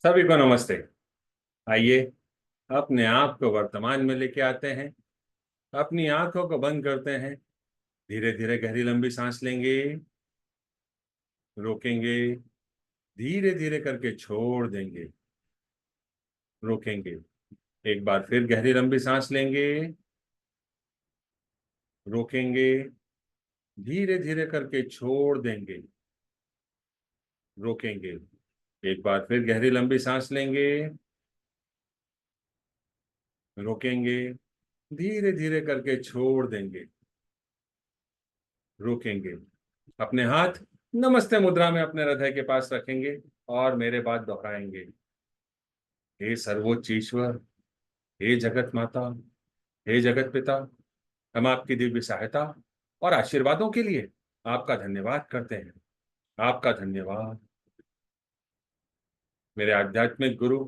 सभी को नमस्ते। आइए अपने आप को वर्तमान में लेके आते हैं। अपनी आंखों को बंद करते हैं। धीरे धीरे गहरी लंबी सांस लेंगे, रोकेंगे, धीरे धीरे करके छोड़ देंगे, रोकेंगे। एक बार फिर गहरी लंबी सांस लेंगे, रोकेंगे, धीरे धीरे करके छोड़ देंगे, रोकेंगे। एक बार फिर गहरी लंबी सांस लेंगे, रोकेंगे, धीरे धीरे करके छोड़ देंगे, रोकेंगे। अपने हाथ नमस्ते मुद्रा में अपने हृदय के पास रखेंगे और मेरे बाद दोहराएंगे। हे सर्वोच्च ईश्वर, हे जगत माता, हे जगत पिता, हम आपकी दिव्य सहायता और आशीर्वादों के लिए आपका धन्यवाद करते हैं। आपका धन्यवाद। मेरे आध्यात्मिक गुरु,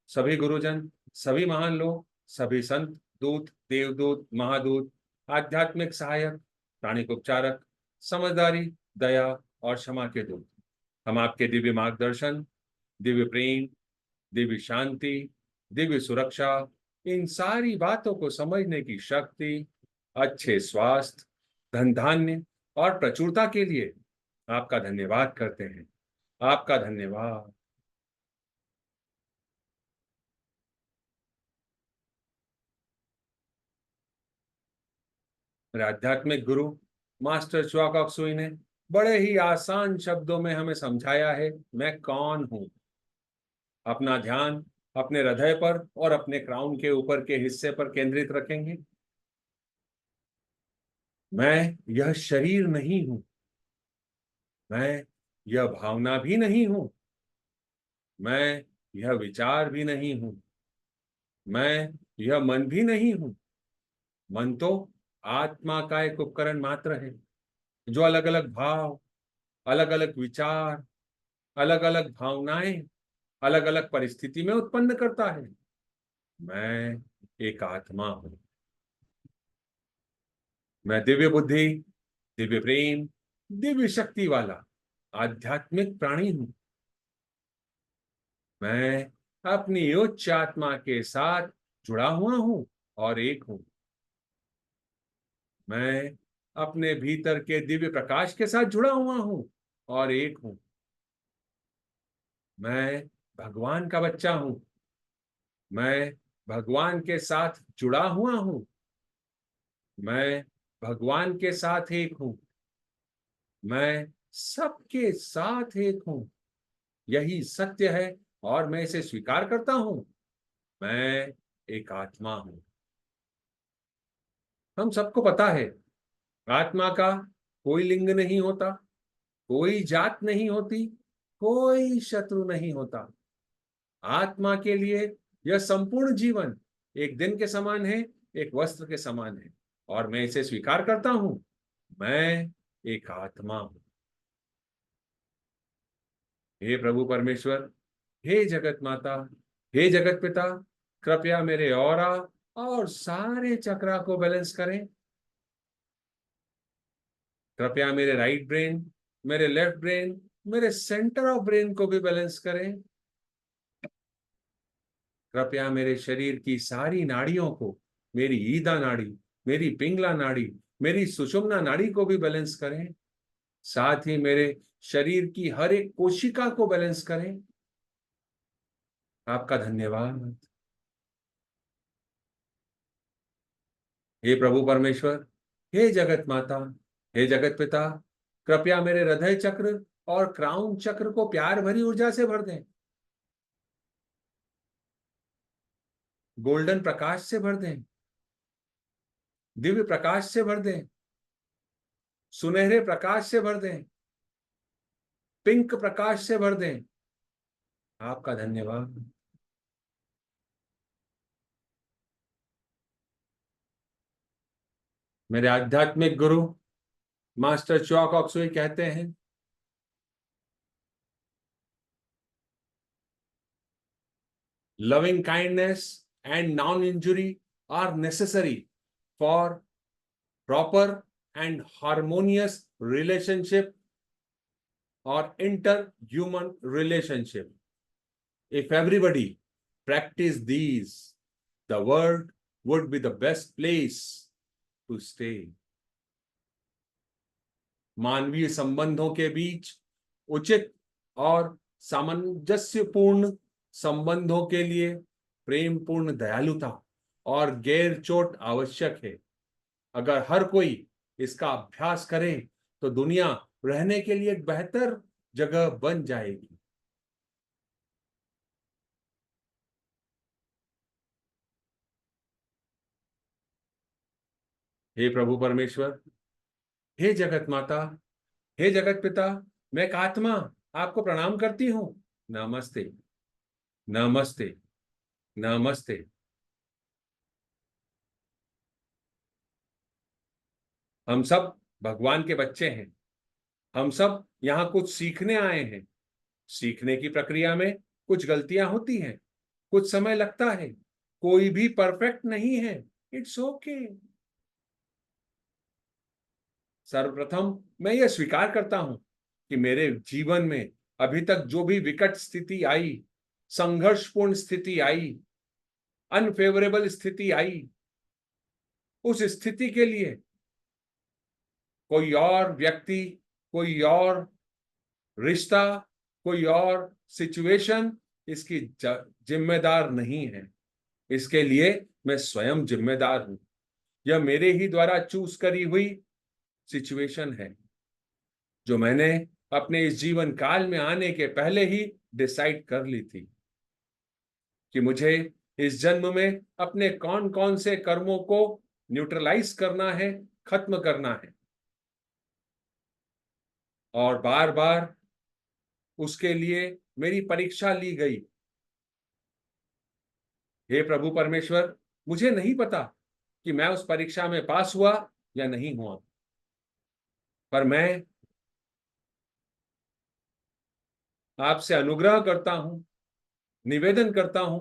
सभी गुरुजन, सभी महान लोग, सभी संत, दूत, देवदूत, महादूत, आध्यात्मिक सहायक, प्राणिक उपचारक, समझदारी, दया और क्षमा के दूत, हम आपके दिव्य मार्गदर्शन, दिव्य प्रेम, दिव्य शांति, दिव्य सुरक्षा, इन सारी बातों को समझने की शक्ति, अच्छे स्वास्थ्य, धन धान्य और प्रचुरता के लिए आपका धन्यवाद करते हैं। आपका धन्यवाद। मेरे आध्यात्मिक गुरु मास्टर च्वाक ऑक्सुई ने बड़े ही आसान शब्दों में हमें समझाया है, मैं कौन हूं। अपना ध्यान अपने हृदय पर और अपने क्राउन के ऊपर के हिस्से पर केंद्रित रखेंगे। मैं यह शरीर नहीं हूं, मैं यह भावना भी नहीं हूं, मैं यह विचार भी नहीं हूं, मैं यह मन भी नहीं हूं। मन तो आत्मा का एक उपकरण मात्र है, जो अलग अलग भाव, अलग अलग विचार, अलग अलग भावनाएं अलग अलग परिस्थिति में उत्पन्न करता है। मैं एक आत्मा हूं। मैं दिव्य बुद्धि, दिव्य प्रेम, दिव्य शक्ति वाला आध्यात्मिक प्राणी हूं। मैं अपनी उच्च आत्मा के साथ जुड़ा हुआ हूं और एक हूं। मैं अपने भीतर के दिव्य प्रकाश के साथ जुड़ा हुआ हूं और एक हूं। मैं भगवान का बच्चा हूं। मैं भगवान के साथ जुड़ा हुआ हूं। मैं भगवान के साथ एक हूं। मैं सबके साथ एक हूं। यही सत्य है और मैं इसे स्वीकार करता हूं। मैं एक आत्मा हूं। हम सबको पता है, आत्मा का कोई लिंग नहीं होता, कोई जात नहीं होती, कोई शत्रु नहीं होता। आत्मा के लिए यह संपूर्ण जीवन एक दिन के समान है, एक वस्त्र के समान है और मैं इसे स्वीकार करता हूं। मैं एक आत्मा हूं। हे प्रभु परमेश्वर, हे जगत माता, हे जगत पिता, कृपया मेरे ऑरा और सारे चक्रा को बैलेंस करें। कृपया मेरे राइट ब्रेन, मेरे लेफ्ट ब्रेन, मेरे सेंटर ऑफ ब्रेन को भी बैलेंस करें। कृपया मेरे शरीर की सारी नाड़ियों को, मेरी ईदा नाड़ी, मेरी पिंगला नाड़ी, मेरी सुषुम्ना नाड़ी को भी बैलेंस करें। साथ ही मेरे शरीर की हर एक कोशिका को बैलेंस करें। आपका धन्यवाद। हे प्रभु परमेश्वर, हे जगत माता, हे जगत पिता, कृपया मेरे हृदय चक्र और क्राउन चक्र को प्यार भरी ऊर्जा से भर दें। गोल्डन प्रकाश से भर दें। दिव्य प्रकाश से भर दें। सुनहरे प्रकाश से भर दें। पिंक प्रकाश से भर दें। आपका धन्यवाद। मेरे आध्यात्मिक गुरु मास्टर च्वाक ऑक्सुई कहते हैं, loving kindness and non-injury are necessary for proper and harmonious relationship or inter-human relationship. If everybody practice these, the world would be the best place to stay. मानवीय संबंधों के बीच उचित और सामंजस्यपूर्ण संबंधों के लिए प्रेमपूर्ण दयालुता और गैर चोट आवश्यक है। अगर हर कोई इसका अभ्यास करे तो दुनिया रहने के लिए एक बेहतर जगह बन जाएगी। हे प्रभु परमेश्वर, हे जगत माता, हे जगत पिता, मैं एक आत्मा आपको प्रणाम करती हूं। नमस्ते, नमस्ते, नमस्ते। हम सब भगवान के बच्चे हैं। हम सब यहाँ कुछ सीखने आए हैं। सीखने की प्रक्रिया में कुछ गलतियां होती हैं, कुछ समय लगता है, कोई भी परफेक्ट नहीं है। It's okay. सर्वप्रथम मैं यह स्वीकार करता हूं कि मेरे जीवन में अभी तक जो भी विकट स्थिति आई, संघर्षपूर्ण स्थिति आई, अनफेवरेबल स्थिति आई, उस स्थिति के लिए कोई और व्यक्ति, कोई और रिश्ता, कोई और सिचुएशन इसकी जिम्मेदार नहीं है। इसके लिए मैं स्वयं जिम्मेदार हूं। यह मेरे ही द्वारा चूज करी हुई सिचुएशन है, जो मैंने अपने इस जीवन काल में आने के पहले ही डिसाइड कर ली थी कि मुझे इस जन्म में अपने कौन कौन से कर्मों को न्यूट्रलाइज करना है, खत्म करना है, और बार बार उसके लिए मेरी परीक्षा ली गई। हे प्रभु परमेश्वर, मुझे नहीं पता कि मैं उस परीक्षा में पास हुआ या नहीं हुआ, पर मैं आपसे अनुग्रह करता हूं, निवेदन करता हूं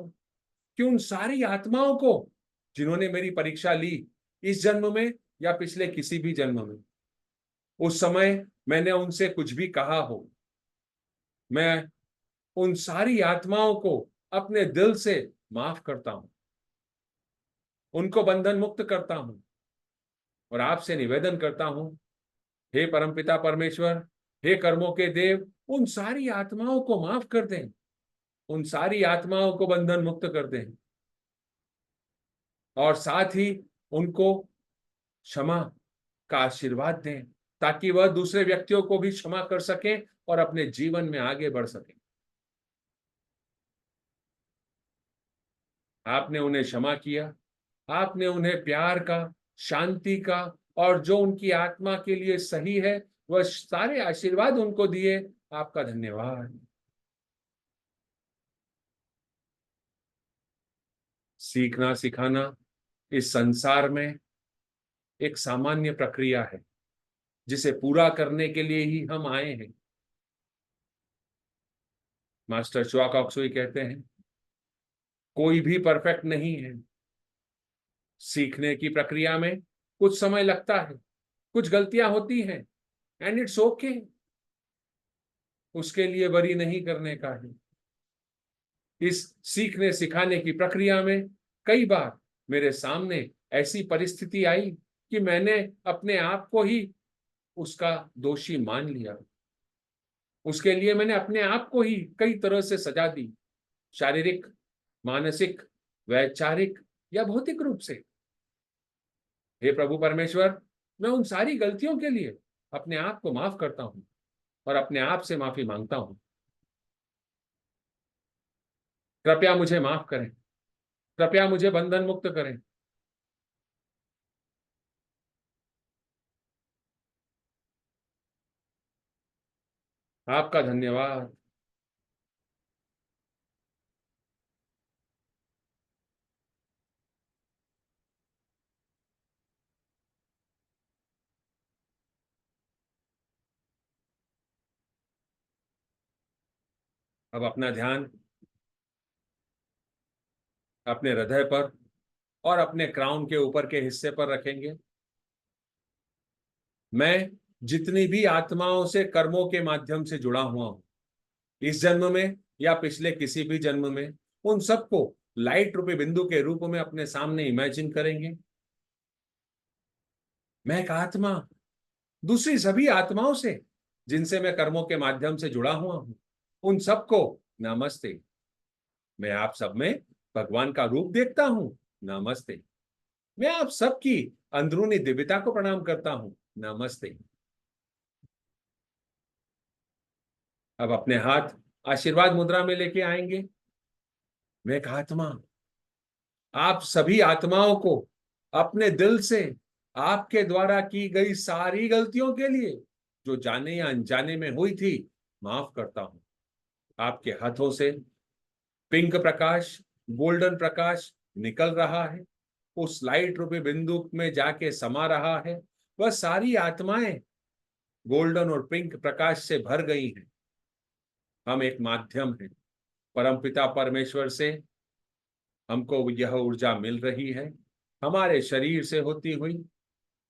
कि उन सारी आत्माओं को जिन्होंने मेरी परीक्षा ली, इस जन्म में या पिछले किसी भी जन्म में, उस समय मैंने उनसे कुछ भी कहा हो, मैं उन सारी आत्माओं को अपने दिल से माफ करता हूं, उनको बंधन मुक्त करता हूं और आपसे निवेदन करता हूं, हे परमपिता परमेश्वर, हे कर्मों के देव, उन सारी आत्माओं को माफ कर दें, उन सारी आत्माओं को बंधन मुक्त कर दें और साथ ही उनको क्षमा का आशीर्वाद दें, ताकि वह दूसरे व्यक्तियों को भी क्षमा कर सकें और अपने जीवन में आगे बढ़ सकें। आपने उन्हें क्षमा किया, आपने उन्हें प्यार का, शांति का और जो उनकी आत्मा के लिए सही है वह सारे आशीर्वाद उनको दिए। आपका धन्यवाद। सीखना सिखाना इस संसार में एक सामान्य प्रक्रिया है, जिसे पूरा करने के लिए ही हम आए हैं। मास्टर शुआक ऑक्सुई कहते हैं, कोई भी परफेक्ट नहीं है। सीखने की प्रक्रिया में कुछ समय लगता है, कुछ गलतियां होती हैं, एंड इट्स ओके। उसके लिए वरी नहीं करने का है। इस सीखने सिखाने की प्रक्रिया में कई बार मेरे सामने ऐसी परिस्थिति आई कि मैंने अपने आप को ही उसका दोषी मान लिया। उसके लिए मैंने अपने आप को ही कई तरह से सजा दी, शारीरिक, मानसिक, वैचारिक या भौतिक रूप से। हे प्रभु परमेश्वर, मैं उन सारी गलतियों के लिए अपने आप को माफ करता हूं और अपने आप से माफी मांगता हूं। कृपया मुझे माफ करें, कृपया मुझे बंधन मुक्त करें। आपका धन्यवाद। अब अपना ध्यान अपने हृदय पर और अपने क्राउन के ऊपर के हिस्से पर रखेंगे। मैं जितनी भी आत्माओं से कर्मों के माध्यम से जुड़ा हुआ हूं, इस जन्म में या पिछले किसी भी जन्म में, उन सबको लाइट रूपी बिंदु के रूप में अपने सामने इमेजिन करेंगे। मैं एक आत्मा दूसरी सभी आत्माओं से जिनसे मैं कर्मों के माध्यम से जुड़ा हुआ हूं, उन सबको नमस्ते। मैं आप सब में भगवान का रूप देखता हूं, नमस्ते। मैं आप सबकी अंदरूनी दिव्यता को प्रणाम करता हूं, नमस्ते। अब अपने हाथ आशीर्वाद मुद्रा में लेके आएंगे। मैं एक आत्मा आप सभी आत्माओं को अपने दिल से आपके द्वारा की गई सारी गलतियों के लिए, जो जाने या अनजाने में हुई थी, माफ करता हूं। आपके हाथों से पिंक प्रकाश, गोल्डन प्रकाश निकल रहा है, उस लाइट रूपी बिंदु में जाके समा रहा है। वह सारी आत्माएं गोल्डन और पिंक प्रकाश से भर गई हैं। हम एक माध्यम हैं। परमपिता परमेश्वर से हमको यह ऊर्जा मिल रही है, हमारे शरीर से होती हुई,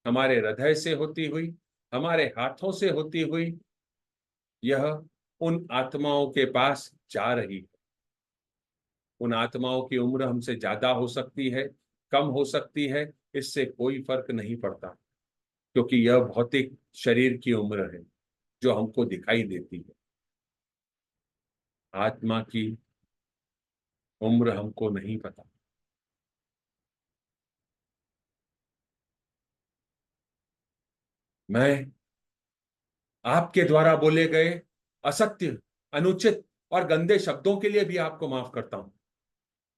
हमारे हृदय से होती हुई, हमारे हाथों से होती हुई, यह उन आत्माओं के पास जा रही है। उन आत्माओं की उम्र हमसे ज्यादा हो सकती है, कम हो सकती है, इससे कोई फर्क नहीं पड़ता, क्योंकि यह भौतिक शरीर की उम्र है जो हमको दिखाई देती है। आत्मा की उम्र हमको नहीं पता। मैं आपके द्वारा बोले गए असत्य, अनुचित और गंदे शब्दों के लिए भी आपको माफ करता हूं।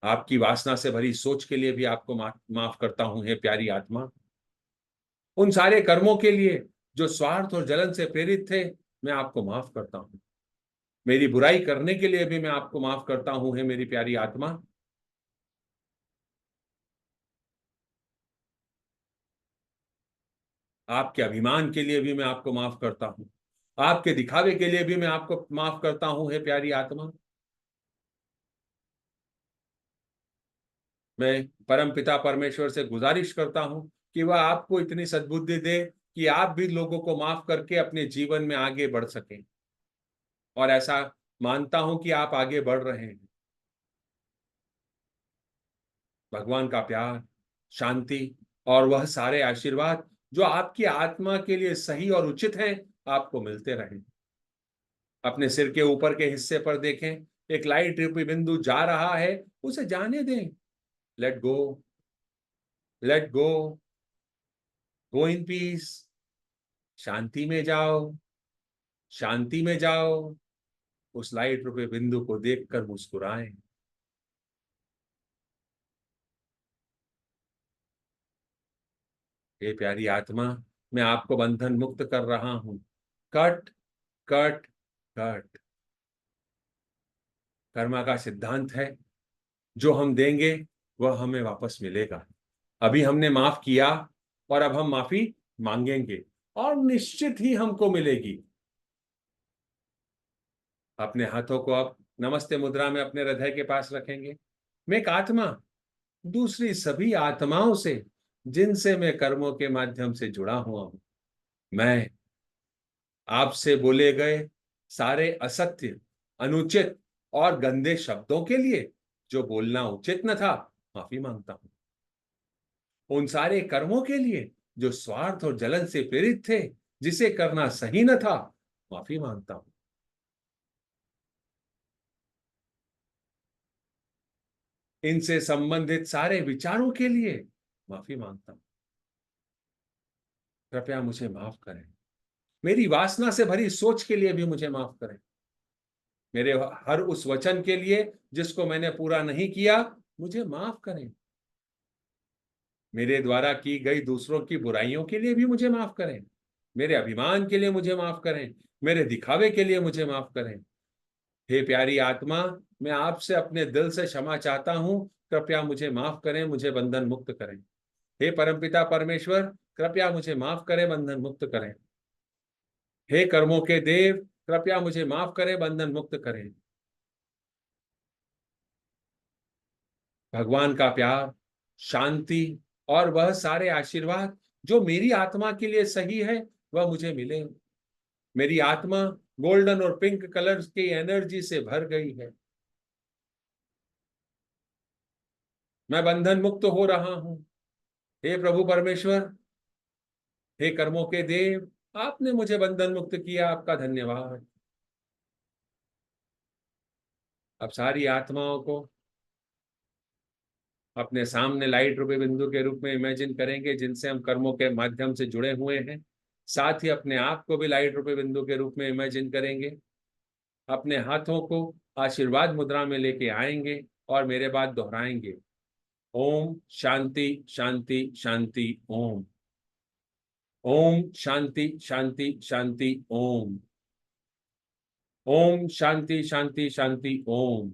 आपकी वासना से भरी सोच के लिए भी आपको माफ करता हूं, हे प्यारी आत्मा। उन सारे कर्मों के लिए जो स्वार्थ और जलन से प्रेरित थे, मैं आपको माफ करता हूं। मेरी बुराई करने के लिए भी मैं आपको माफ करता हूं, हे मेरी प्यारी आत्मा। आपके अभिमान के लिए भी मैं आपको माफ करता हूं। आपके दिखावे के लिए भी मैं आपको माफ करता हूं, हे प्यारी आत्मा। मैं परम पिता परमेश्वर से गुजारिश करता हूं कि वह आपको इतनी सद्बुद्धि दे कि आप भी लोगों को माफ करके अपने जीवन में आगे बढ़ सकें। और ऐसा मानता हूं कि आप आगे बढ़ रहे हैं। भगवान का प्यार, शांति और वह सारे आशीर्वाद जो आपकी आत्मा के लिए सही और उचित हैं, आपको मिलते रहें। अपने सिर के ऊपर के हिस्से पर देखें, एक लाइट रूपी बिंदु जा रहा है, उसे जाने दें। Let go, let go, go in peace. शांति में जाओ, शांति में जाओ। उस लाइट रूपी बिंदु को देखकर मुस्कुराएं। हे प्यारी आत्मा, मैं आपको बंधन मुक्त कर रहा हूं। Cut, cut, cut. कर्मा का सिद्धांत है, जो हम देंगे वह हमें वापस मिलेगा। अभी हमने माफ किया और अब हम माफी मांगेंगे और निश्चित ही हमको मिलेगी। अपने हाथों को अब नमस्ते मुद्रा में अपने हृदय के पास रखेंगे। मैं एक आत्मा दूसरी सभी आत्माओं से जिनसे मैं कर्मों के माध्यम से जुड़ा हुआ हूं, मैं आपसे बोले गए सारे असत्य, अनुचित और गंदे शब्दों के लिए, जो बोलना उचित न था, माफी मांगता हूं। उन सारे कर्मों के लिए जो स्वार्थ और जलन से प्रेरित थे, जिसे करना सही न था, माफी मांगता हूं। इनसे संबंधित सारे विचारों के लिए माफी मांगता हूं। कृपया मुझे माफ करें। मेरी वासना से भरी सोच के लिए भी मुझे माफ करें। मेरे हर उस वचन के लिए जिसको मैंने पूरा नहीं किया, मुझे माफ करें। मेरे द्वारा की गई दूसरों की बुराइयों के लिए भी मुझे माफ करें। मेरे अभिमान के लिए मुझे माफ करें। मेरे दिखावे के लिए मुझे माफ करें। हे प्यारी आत्मा, मैं आपसे अपने दिल से क्षमा चाहता हूं। कृपया मुझे माफ करें, मुझे बंधन मुक्त करें। हे परमपिता परमेश्वर, कृपया मुझे माफ करें, बंधन मुक्त करें। हे कर्मों के देव, कृपया मुझे माफ करें, बंधन मुक्त करें। भगवान का प्यार, शांति और वह सारे आशीर्वाद जो मेरी आत्मा के लिए सही है, वह मुझे मिले। मेरी आत्मा गोल्डन और पिंक कलर्स की एनर्जी से भर गई है। मैं बंधन मुक्त हो रहा हूं। हे प्रभु परमेश्वर, हे कर्मों के देव, आपने मुझे बंधन मुक्त किया, आपका धन्यवाद। अब सारी आत्माओं को अपने सामने लाइट रूपी बिंदु के रूप में इमेजिन करेंगे, जिनसे हम कर्मों के माध्यम से जुड़े हुए हैं। साथ ही अपने आप को भी लाइट रूपी बिंदु के रूप में इमेजिन करेंगे। अपने हाथों को आशीर्वाद मुद्रा में लेके आएंगे और मेरे बाद दोहराएंगे, ओम शांति शांति शांति ओम। ओम शांति शांति शांति ओम। ओम शांति शांति शांति ओम।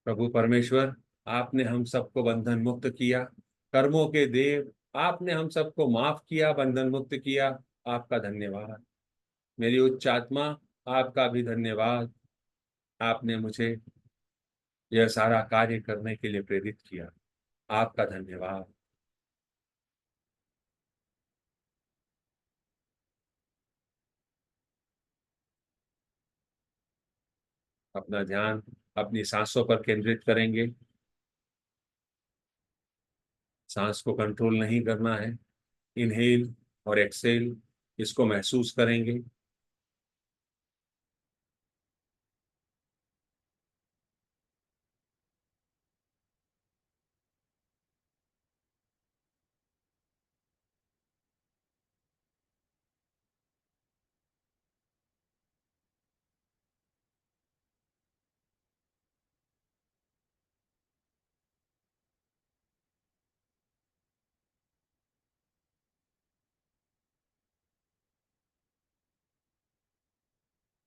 प्रभु परमेश्वर, आपने हम सबको बंधन मुक्त किया। कर्मों के देव, आपने हम सबको माफ किया, बंधन मुक्त किया, आपका धन्यवाद। मेरी उच्च आत्मा, आपका भी धन्यवाद। आपने मुझे यह सारा कार्य करने के लिए प्रेरित किया, आपका धन्यवाद। अपना ध्यान अपनी सांसों पर केंद्रित करेंगे। सांस को कंट्रोल नहीं करना है। इनहेल और एक्सेल, इसको महसूस करेंगे।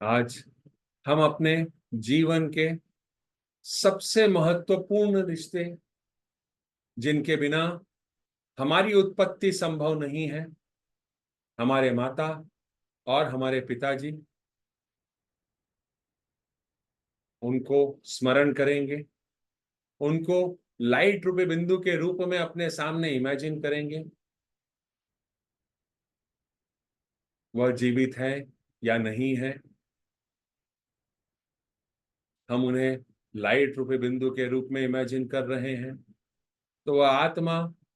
आज हम अपने जीवन के सबसे महत्वपूर्ण रिश्ते, जिनके बिना हमारी उत्पत्ति संभव नहीं है, हमारे माता और हमारे पिताजी, उनको स्मरण करेंगे। उनको लाइट रूपी बिंदु के रूप में अपने सामने इमेजिन करेंगे। वह जीवित है या नहीं है, हम उन्हें लाइट रूपी बिंदु के रूप में इमेजिन कर रहे हैं। तो वह आत्मा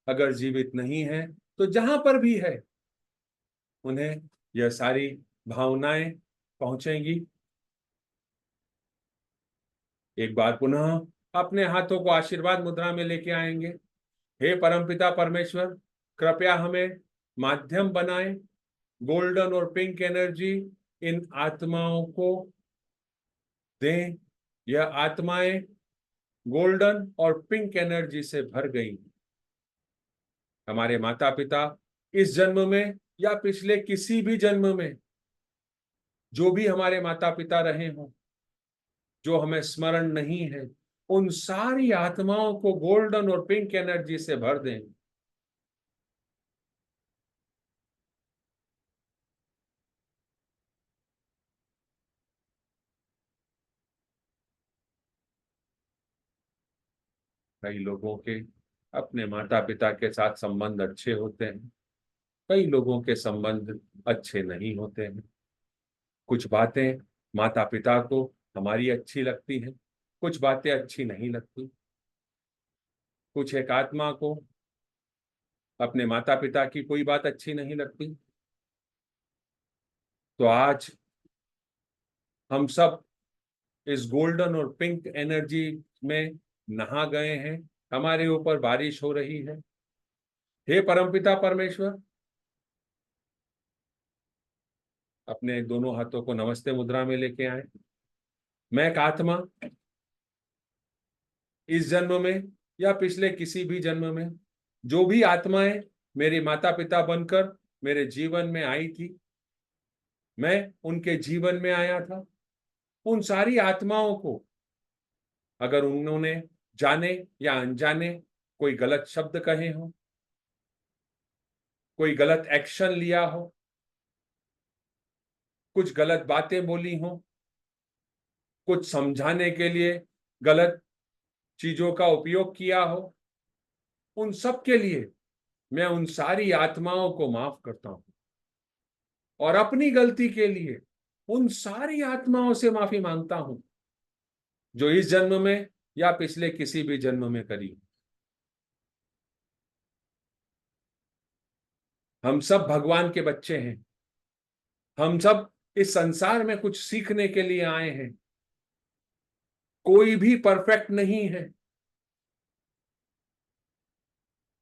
अगर जीवित नहीं है, तो जहां पर भी है, उन्हें यह सारी भावनाएं पहुंचेंगी। एक बार पुनः अपने हाथों को आशीर्वाद मुद्रा में लेके आएंगे। हे परमपिता परमेश्वर, कृपया हमें माध्यम बनाएं। गोल्डन और पिंक एनर्जी इन आत्माओं को दें। यह आत्माएं गोल्डन और पिंक एनर्जी से भर गई। हमारे माता पिता इस जन्म में या पिछले किसी भी जन्म में जो भी हमारे माता पिता रहे हों, जो हमें स्मरण नहीं है, उन सारी आत्माओं को गोल्डन और पिंक एनर्जी से भर दें। कई लोगों के अपने माता पिता के साथ संबंध अच्छे होते हैं, कई लोगों के संबंध अच्छे नहीं होते हैं। कुछ बातें माता पिता को हमारी अच्छी लगती हैं, कुछ बातें अच्छी नहीं लगती। कुछ एक आत्मा को अपने माता पिता की कोई बात अच्छी नहीं लगती। तो आज हम सब इस गोल्डन और पिंक एनर्जी में नहा गए हैं। हमारे ऊपर बारिश हो रही है। हे परमपिता परमेश्वर, अपने दोनों हाथों को नमस्ते मुद्रा में लेके आए। मैं एक आत्मा इस जन्म में या पिछले किसी भी जन्म में, जो भी आत्माएं मेरे माता पिता बनकर मेरे जीवन में आई थी, मैं उनके जीवन में आया था। उन सारी आत्माओं को अगर उन्होंने जाने या अनजाने कोई गलत शब्द कहे हो, कोई गलत एक्शन लिया हो, कुछ गलत बातें बोली हो, कुछ समझाने के लिए गलत चीजों का उपयोग किया हो, उन सब के लिए मैं उन सारी आत्माओं को माफ करता हूं और अपनी गलती के लिए उन सारी आत्माओं से माफी मांगता हूं। जो इस जन्म में या पिछले किसी भी जन्म में करी। हम सब भगवान के बच्चे हैं। हम सब इस संसार में कुछ सीखने के लिए आए हैं। कोई भी परफेक्ट नहीं है।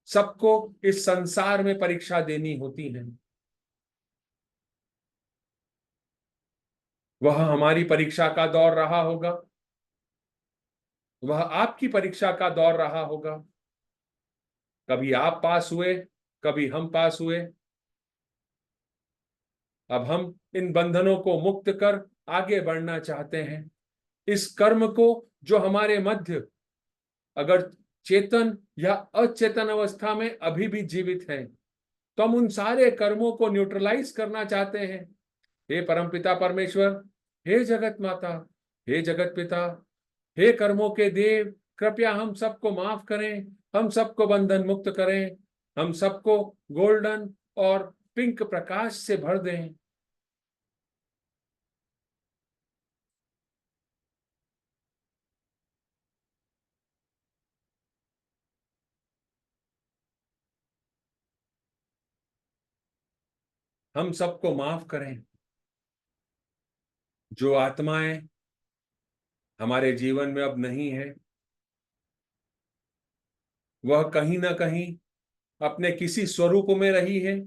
सबको इस संसार में परीक्षा देनी होती है। वह हमारी परीक्षा का दौर रहा होगा, वह आपकी परीक्षा का दौर रहा होगा। कभी आप पास हुए, कभी हम पास हुए। अब हम इन बंधनों को मुक्त कर आगे बढ़ना चाहते हैं। इस कर्म को जो हमारे मध्य अगर चेतन या अचेतन अवस्था में अभी भी जीवित है, तो हम उन सारे कर्मों को न्यूट्रलाइज करना चाहते हैं। हे परमपिता परमेश्वर, हे जगत माता, हे जगत पिता, हे कर्मों के देव, कृपया हम सबको माफ करें, हम सबको बंधन मुक्त करें, हम सबको गोल्डन और पिंक प्रकाश से भर दें। हम सबको माफ करें। जो आत्माएं हमारे जीवन में अब नहीं है, वह कहीं ना कहीं अपने किसी स्वरूप में रही है।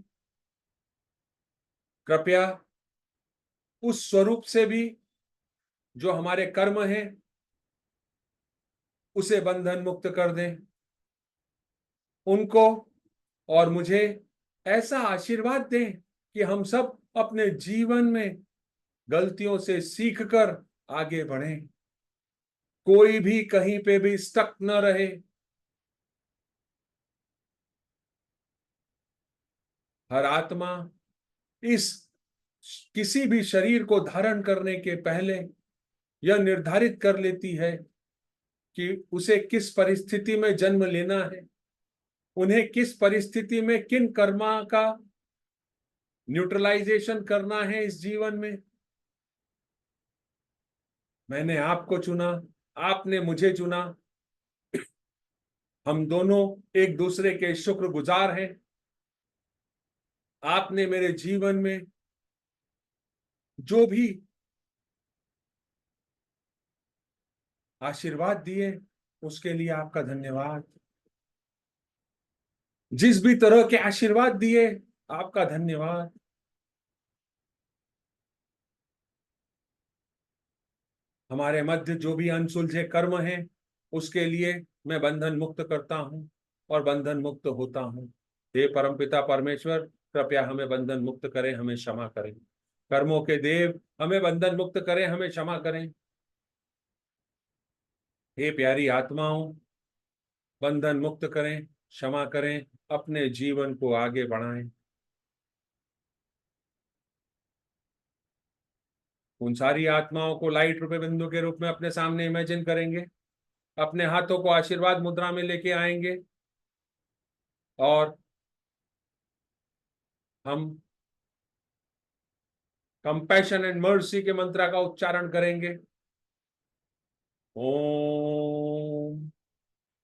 कृपया उस स्वरूप से भी जो हमारे कर्म है, उसे बंधन मुक्त कर दें। उनको और मुझे ऐसा आशीर्वाद दें कि हम सब अपने जीवन में गलतियों से सीखकर आगे बढ़ें। कोई भी कहीं पे भी स्टक न रहे। हर आत्मा इस किसी भी शरीर को धारण करने के पहले यह निर्धारित कर लेती है कि उसे किस परिस्थिति में जन्म लेना है, उन्हें किस परिस्थिति में किन कर्मा का न्यूट्रलाइजेशन करना है इस जीवन में। मैंने आपको चुना, आपने मुझे चुना। हम दोनों एक दूसरे के शुक्रगुजार हैं। आपने मेरे जीवन में जो भी आशीर्वाद दिए, उसके लिए आपका धन्यवाद। जिस भी तरह के आशीर्वाद दिए, आपका धन्यवाद। हमारे मध्य जो भी अनसुलझे कर्म हैं, उसके लिए मैं बंधन मुक्त करता हूं और बंधन मुक्त होता हूं। हे परमपिता परमेश्वर, कृपया हमें बंधन मुक्त करें, हमें क्षमा करें। कर्मों के देव, हमें बंधन मुक्त करें, हमें क्षमा करें। हे प्यारी आत्माओं, बंधन मुक्त करें, क्षमा करें, अपने जीवन को आगे बढ़ाएं। उन सारी आत्माओं को लाइट रूपे बिंदु के रूप में अपने सामने इमेजिन करेंगे। अपने हाथों को आशीर्वाद मुद्रा में लेके आएंगे और हम कंपैशन एंड मर्सी के मंत्र का उच्चारण करेंगे। ओम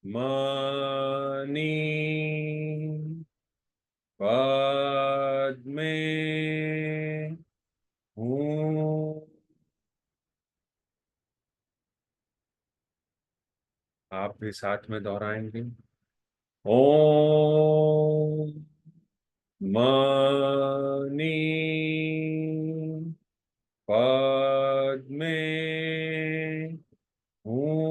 मनी पद्मे हूँ। आप भी साथ में दोहराएंगे। ओम मनी पद्मे हूँ।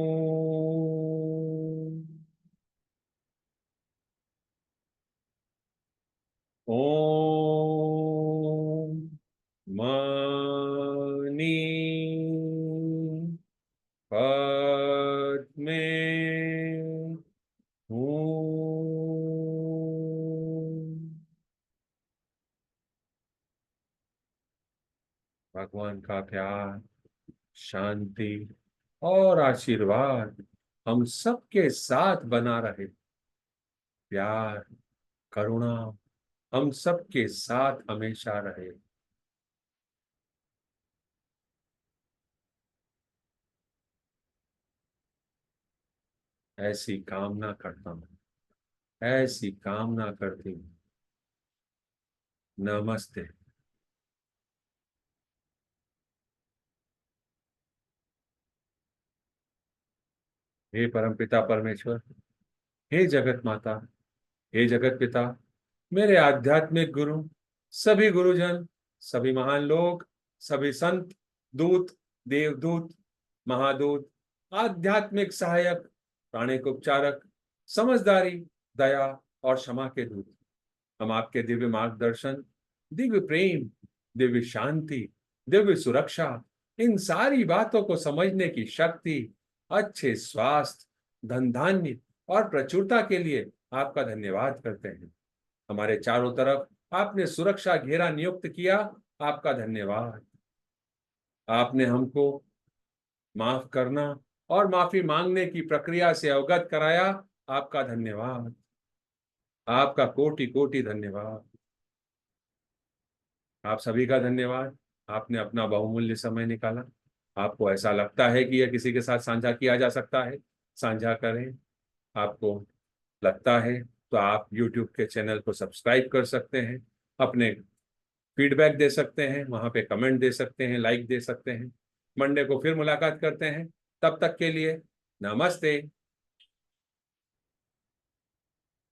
ओम मनी पद्मे हूँ। भगवान का प्यार, शांति और आशीर्वाद हम सबके साथ बना रहे। प्यार, करुणा हम सबके साथ हमेशा रहे। ऐसी कामना करता हूँ, ऐसी कामना करती हूँ। नमस्ते। हे परमपिता परमेश्वर, हे जगत माता, हे जगत पिता, मेरे आध्यात्मिक गुरु, सभी गुरुजन, सभी महान लोग, सभी संत, दूत, देवदूत, महादूत, आध्यात्मिक सहायक, प्राणिक उपचारक, समझदारी, दया और क्षमा के दूत, हम आपके दिव्य मार्गदर्शन, दिव्य प्रेम, दिव्य शांति, दिव्य सुरक्षा, इन सारी बातों को समझने की शक्ति, अच्छे स्वास्थ्य, धन धान्य और प्रचुरता के लिए आपका धन्यवाद करते हैं। हमारे चारों तरफ आपने सुरक्षा घेरा नियुक्त किया, आपका धन्यवाद। आपने हमको माफ करना और माफी मांगने की प्रक्रिया से अवगत कराया, आपका धन्यवाद। आपका कोटि कोटि धन्यवाद। आप सभी का धन्यवाद। आपने अपना बहुमूल्य समय निकाला। आपको ऐसा लगता है कि यह किसी के साथ साझा किया जा सकता है, साझा करें। आपको लगता है तो आप YouTube के चैनल को सब्सक्राइब कर सकते हैं, अपने फीडबैक दे सकते हैं, वहां पे कमेंट दे सकते हैं, लाइक दे सकते हैं। मंडे को फिर मुलाकात करते हैं। तब तक के लिए नमस्ते।